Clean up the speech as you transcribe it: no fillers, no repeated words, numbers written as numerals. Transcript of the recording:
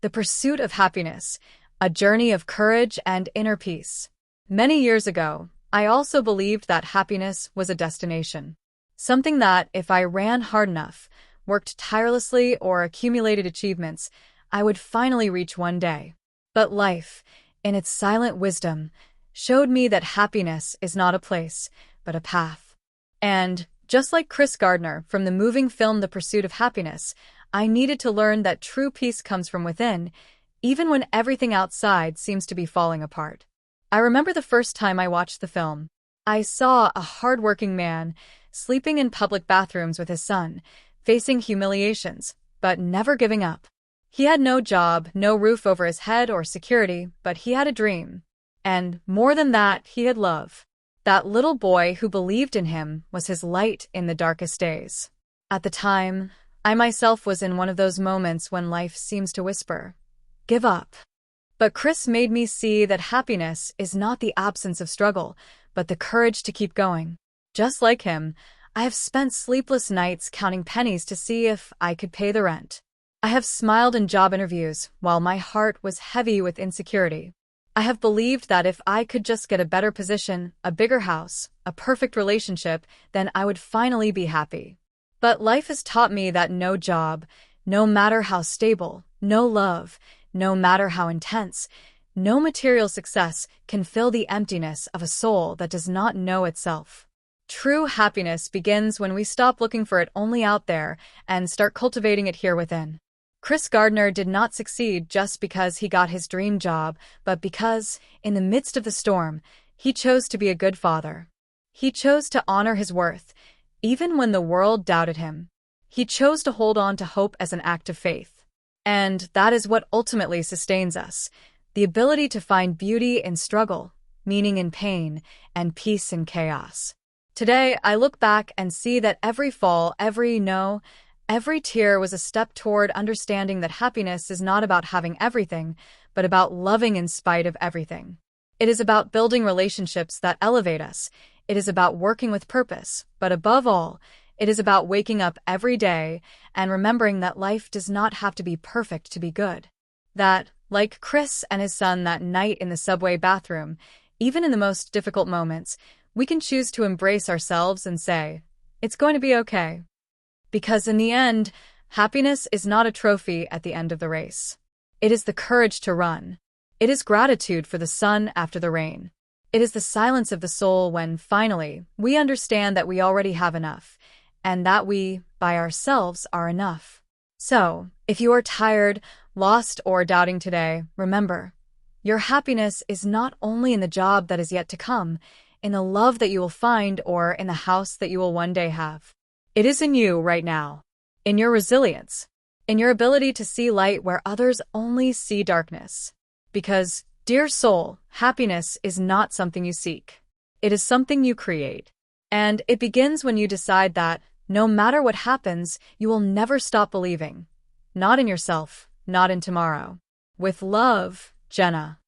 The Pursuit of Happiness, a journey of courage and inner peace. Many years ago, I also believed that happiness was a destination. Something that, if I ran hard enough, worked tirelessly, or accumulated achievements, I would finally reach one day. But life, in its silent wisdom, showed me that happiness is not a place, but a path. And, just like Chris Gardner from the moving film The Pursuit of Happiness, I needed to learn that true peace comes from within, even when everything outside seems to be falling apart. I remember the first time I watched the film. I saw a hardworking man sleeping in public bathrooms with his son, facing humiliations, but never giving up. He had no job, no roof over his head or security, but he had a dream. And more than that, he had love. That little boy who believed in him was his light in the darkest days. At the time, I myself was in one of those moments when life seems to whisper, "Give up." But Chris made me see that happiness is not the absence of struggle, but the courage to keep going. Just like him, I have spent sleepless nights counting pennies to see if I could pay the rent. I have smiled in job interviews while my heart was heavy with insecurity. I have believed that if I could just get a better position, a bigger house, a perfect relationship, then I would finally be happy. But life has taught me that no job, no matter how stable, no love, no matter how intense, no material success can fill the emptiness of a soul that does not know itself. True happiness begins when we stop looking for it only out there and start cultivating it here within. Chris Gardner did not succeed just because he got his dream job, but because, in the midst of the storm, he chose to be a good father. He chose to honor his worth, even when the world doubted him. He chose to hold on to hope as an act of faith. And that is what ultimately sustains us, the ability to find beauty in struggle, meaning in pain, and peace in chaos. Today, I look back and see that every fall, every tear was a step toward understanding that happiness is not about having everything, but about loving in spite of everything. It is about building relationships that elevate us. It is about working with purpose, but above all, it is about waking up every day and remembering that life does not have to be perfect to be good. That, like Chris and his son that night in the subway bathroom, even in the most difficult moments, we can choose to embrace ourselves and say, "It's going to be okay." Because in the end, happiness is not a trophy at the end of the race. It is the courage to run. It is gratitude for the sun after the rain. It is the silence of the soul when, finally, we understand that we already have enough, and that we, by ourselves, are enough. So, if you are tired, lost, or doubting today, remember, your happiness is not only in the job that is yet to come, in the love that you will find, or in the house that you will one day have. It is in you right now, in your resilience, in your ability to see light where others only see darkness. Because, dear soul, happiness is not something you seek. It is something you create. And it begins when you decide that, no matter what happens, you will never stop believing. Not in yourself, not in tomorrow. With love, Jenna.